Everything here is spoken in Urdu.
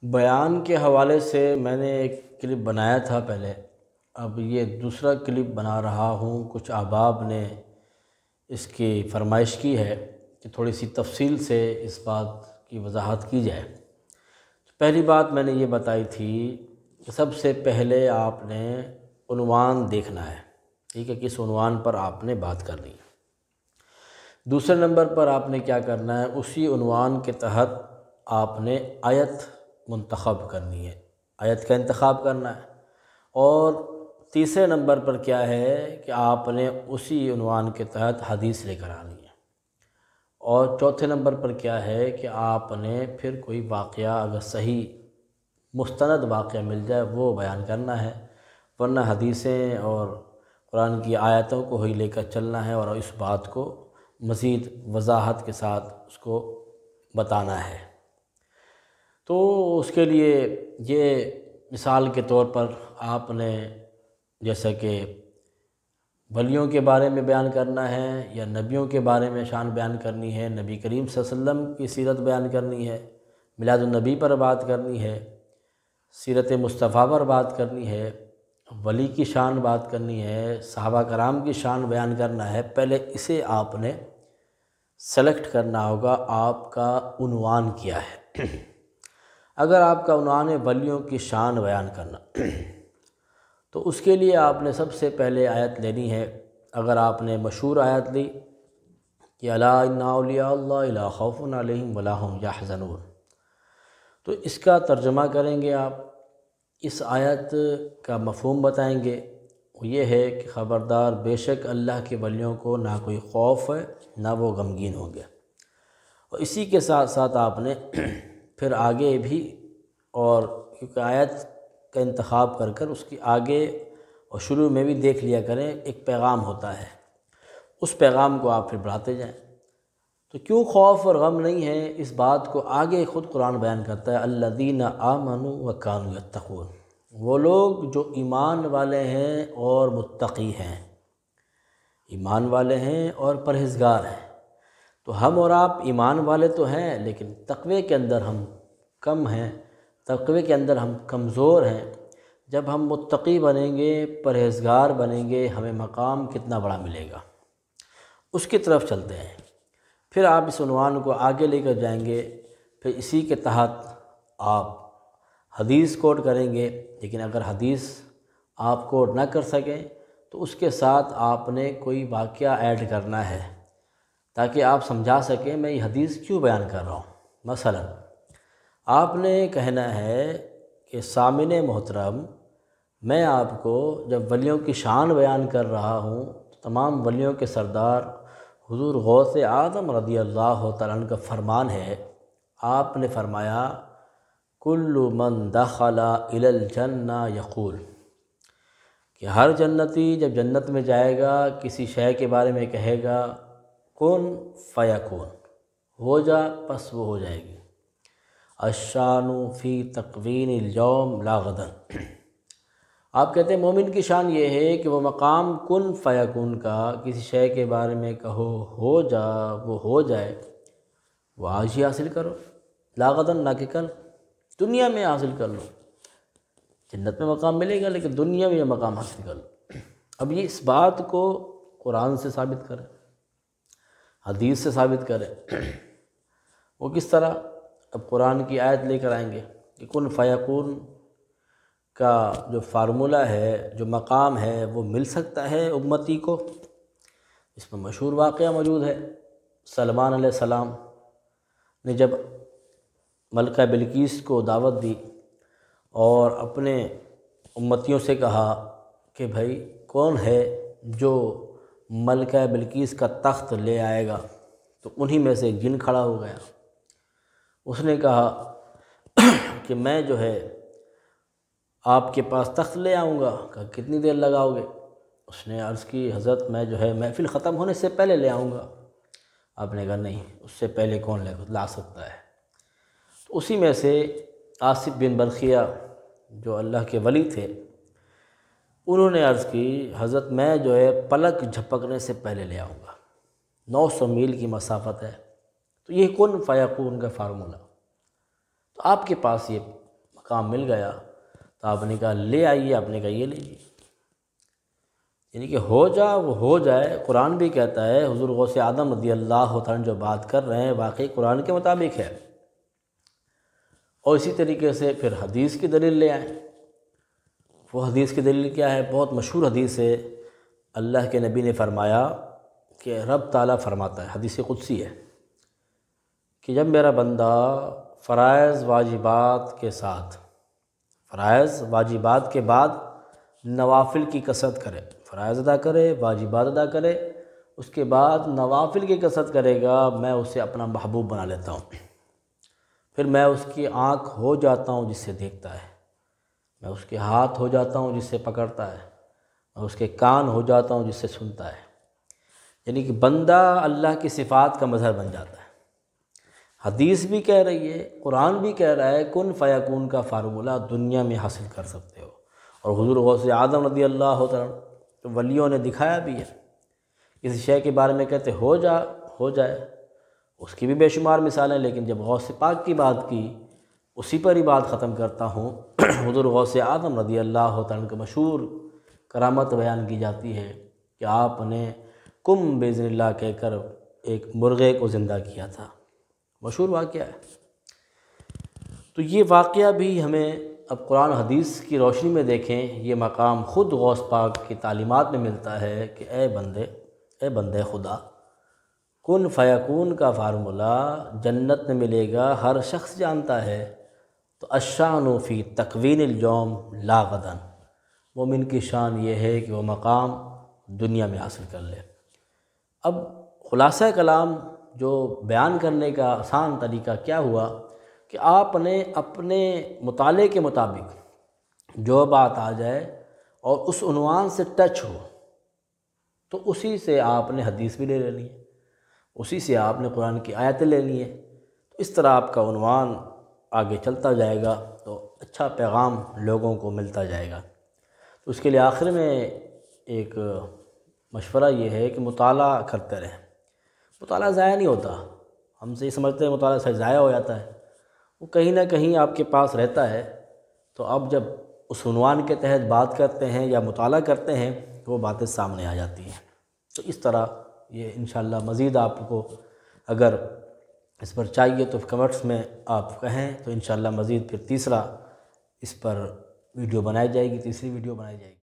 بیان کے حوالے سے میں نے ایک کلپ بنایا تھا پہلے، اب یہ دوسرا کلپ بنا رہا ہوں۔ کچھ احباب نے اس کی فرمائش کی ہے کہ تھوڑی سی تفصیل سے اس بات کی وضاحت کی جائے۔ پہلی بات میں نے یہ بتائی تھی کہ سب سے پہلے آپ نے عنوان دیکھنا ہے، ٹھیک ہے، کس عنوان پر آپ نے بات کرنی ہے۔ دوسرے نمبر پر آپ نے کیا کرنا ہے، اسی عنوان کے تحت آپ نے آیت منتخب کرنی ہے، آیت کا انتخاب کرنا ہے۔ اور تیسرے نمبر پر کیا ہے کہ آپ نے اسی عنوان کے تحت حدیث لے کر آنی ہے۔ اور چوتھے نمبر پر کیا ہے کہ آپ نے پھر کوئی واقعہ اگر صحیح مستند واقعہ مل جائے وہ بیان کرنا ہے، ورنہ حدیثیں اور قرآن کی آیتوں کو ہی لے کر چلنا ہے اور اس بات کو مزید وضاحت کے ساتھ اس کو بتانا ہے۔ تو اس کے لیے یہ مثال کے طور پر آپ نے جیسا کہ ولیوں کے بارے میں بیان کرنا ہے یا نبیوں کے بارے میں شان بیان کرنی ہے، نبی کریم صلی اللہ علیہ وسلم کی سیرت بیان کرنی ہے، میلاد النبی پر بات کرنی ہے، سیرت مصطفیٰ پر بات کرنی ہے، ولی کی شان بات کرنی ہے، صحابہ کرام کی شان بیان کرنا ہے، پہلے اسے آپ نے سلیکٹ کرنا ہوگا آپ کا عنوان کیا ہے۔ اگر آپ کا عنوان ہے ولیوں کی شان بیان کرنا تو اس کے لیے آپ نے سب سے پہلے آیت لینی ہے۔ اگر آپ نے مشہور آیت لی کہ الا ان اولیاء اللہ لا خوف علیہم ولا هم یحزنون، تو اس کا ترجمہ کریں گے آپ، اس آیت کا مفہوم بتائیں گے، وہ یہ ہے کہ خبردار بے شک اللہ کے ولیوں کو نہ کوئی خوف ہے نہ وہ غمگین ہوں گے۔ اور اسی کے ساتھ ساتھ آپ نے پھر آگے بھی، اور کیونکہ آیت کا انتخاب کر کر اس کی آگے اور شروع میں بھی دیکھ لیا کریں، ایک پیغام ہوتا ہے، اس پیغام کو آپ پھر بڑھاتے جائیں۔ تو کیوں خوف اور غم نہیں ہے، اس بات کو آگے خود قرآن بیان کرتا ہے، الذین آمنوا وکانوا یتقون، وہ لوگ جو ایمان والے ہیں اور متقی ہیں، ایمان والے ہیں اور پرہیزگار ہیں۔ تو ہم اور آپ ایمان والے تو ہیں لیکن تقوی کے اندر ہم کم ہیں، تقوی کے اندر ہم کمزور ہیں۔ جب ہم متقی بنیں گے، پرہیزگار بنیں گے، ہمیں مقام کتنا بڑا ملے گا، اس کی طرف چلتے ہیں۔ پھر آپ اس عنوان کو آگے لے کر جائیں گے، پھر اسی کے تحت آپ حدیث کوٹ کریں گے، لیکن اگر حدیث آپ کوٹ نہ کر سکیں تو اس کے ساتھ آپ نے کوئی واقعہ ایڈ کرنا ہے تاکہ آپ سمجھا سکیں میں یہ حدیث کیوں بیان کر رہا ہوں۔ مثلا آپ نے کہنا ہے کہ سامعین محترم، میں آپ کو جب ولیوں کی شان بیان کر رہا ہوں تو تمام ولیوں کے سردار حضور غوث اعظم رضی اللہ تعالیٰ عنہ کا فرمان ہے، آپ نے فرمایا کل من دخل الی الجنہ یقول، کہ ہر جنتی جب جنت میں جائے گا کسی شے کے بارے میں کہے گا کن فیکون، ہو جا پس وہ ہو جائے گی، الشان فی تکوین الیوم لا غدا، آپ کہتے ہیں مومن کی شان یہ ہے کہ وہ مقام کن فیکون کا، کسی شے کے بارے میں کہو ہو جا وہ ہو جائے، وہ آج ہی حاصل کرو، لا غدا، نہ کہ کل، دنیا میں حاصل کر لو، جنت میں مقام ملے گا لیکن دنیا میں یہ مقام حاصل کر لو۔ اب یہ اس بات کو قرآن سے ثابت کریں، حدیث سے ثابت کریں، وہ کس طرح؟ اب قرآن کی آیت لے کر آئیں گے کہ کن فیکون کا جو فارمولہ ہے، جو مقام ہے، وہ مل سکتا ہے امتی کو۔ اس میں مشہور واقعہ موجود ہے، سلمان علیہ السلام نے جب ملکہ بلقیس کو دعوت دی اور اپنے امتیوں سے کہا کہ بھائی کون ہے جو ملکہ بلقیس کا تخت لے آئے گا، تو انہی میں سے ایک جن کھڑا ہو گیا، اس نے کہا کہ میں جو ہے آپ کے پاس تخت لے آؤں گا۔ کہا کتنی دیر لگاؤ گے؟ اس نے عرض کی حضرت میں جو ہے محفل ختم ہونے سے پہلے لے آؤں گا۔ آپ نے کہا نہیں، اس سے پہلے کون لا سکتا ہے؟ تو اسی میں سے آصف بن برخیہ جو اللہ کے ولی تھے، انہوں نے عرض کی حضرت میں جو ہے پلک جھپکنے سے پہلے لے آؤں گا، 900 میل کی مسافت ہے۔ تو یہ کن فیکون کا فارمولہ، تو آپ کے پاس یہ کام مل گیا تو آپ نے کہا لے آئیے، آپ نے کہا یہ لیجیے، یعنی کہ ہو جا وہ ہو جائے۔ قرآن بھی کہتا ہے، حضور غوث اعظم رضی اللہ تعالیٰ عنہ جو بات کر رہے ہیں واقعی قرآن کے مطابق ہے، اور اسی طریقے سے پھر حدیث کی دلیل لے آئیں۔ وہ حدیث کی دلیل کیا ہے؟ بہت مشہور حدیث ہے، اللہ کے نبی نے فرمایا کہ رب تعالیٰ فرماتا ہے، حدیث قدسی ہے، کہ جب میرا بندہ فرائض واجبات کے ساتھ، فرائض واجبات کے بعد نوافل کی کثرت کرے، فرائض ادا کرے، واجبات ادا کرے، اس کے بعد نوافل کی کثرت کرے گا، میں اسے اپنا محبوب بنا لیتا ہوں۔ پھر میں اس کی آنکھ ہو جاتا ہوں جس سے دیکھتا ہے، میں اس کے ہاتھ ہو جاتا ہوں جس سے پکڑتا ہے، میں اس کے کان ہو جاتا ہوں جس سے سنتا ہے، یعنی کہ بندہ اللہ کی صفات کا مظہر بن جاتا ہے۔ حدیث بھی کہہ رہی ہے، قرآن بھی کہہ رہا ہے، کن فیکون کا فارمولہ دنیا میں حاصل کر سکتے ہو، اور حضور غوث اعظم رضی اللہ تعالیٰ ولیوں نے دکھایا بھی ہے۔ کسی شے کے بارے میں کہتے ہو جائے، اس کی بھی بے شمار مثالیں، لیکن جب غوث پاک کی بات کی اسی پر ہی بات ختم کرتا ہوں۔ حضور غوث اعظم رضی اللہ تعالیٰ کی مشہور کرامت بیان کی جاتی ہے کہ آپ نے کم باذن اللہ کہہ کر ایک مرغے کو زندہ کیا تھا، مشہور واقعہ ہے۔ تو یہ واقعہ بھی ہمیں اب قرآن حدیث کی روشنی میں دیکھیں، یہ مقام خود غوث پاک کی تعلیمات میں ملتا ہے کہ اے بندے خدا، کن فیکون کا فارمولہ جنت میں ملے گا، ہر شخص جانتا ہے۔ تو الشان فی تکوین الجوم لا غدن، مومن کی شان یہ ہے کہ وہ مقام دنیا میں حاصل کر لے۔ اب خلاصہ کلام جو بیان کرنے کا آسان طریقہ کیا ہوا کہ آپ نے اپنے مطالعے کے مطابق جو بات آ جائے اور اس عنوان سے ٹچ ہو تو اسی سے آپ نے حدیث بھی لے لینی ہے، اسی سے آپ نے قرآن کی آیتیں لینی ہے۔ تو اس طرح آپ کا عنوان آگے چلتا جائے گا تو اچھا پیغام لوگوں کو ملتا جائے گا۔ تو اس کے لیے آخر میں ایک مشورہ یہ ہے کہ مطالعہ کرتے رہیں۔ مطالعہ ضائع نہیں ہوتا، ہم سے یہ سمجھتے ہیں مطالعہ سے ضائع ہو جاتا ہے، وہ کہیں نہ کہیں آپ کے پاس رہتا ہے۔ تو اب جب اس عنوان کے تحت بات کرتے ہیں یا مطالعہ کرتے ہیں تو وہ باتیں سامنے آ جاتی ہیں۔ تو اس طرح یہ انشاءاللہ مزید آپ کو اگر اس پر چاہیے تو کمنٹس میں آپ کہیں تو انشاءاللہ مزید پھر تیسرا اس پر ویڈیو بنائی جائے گی، تیسری ویڈیو بنائی جائے گی۔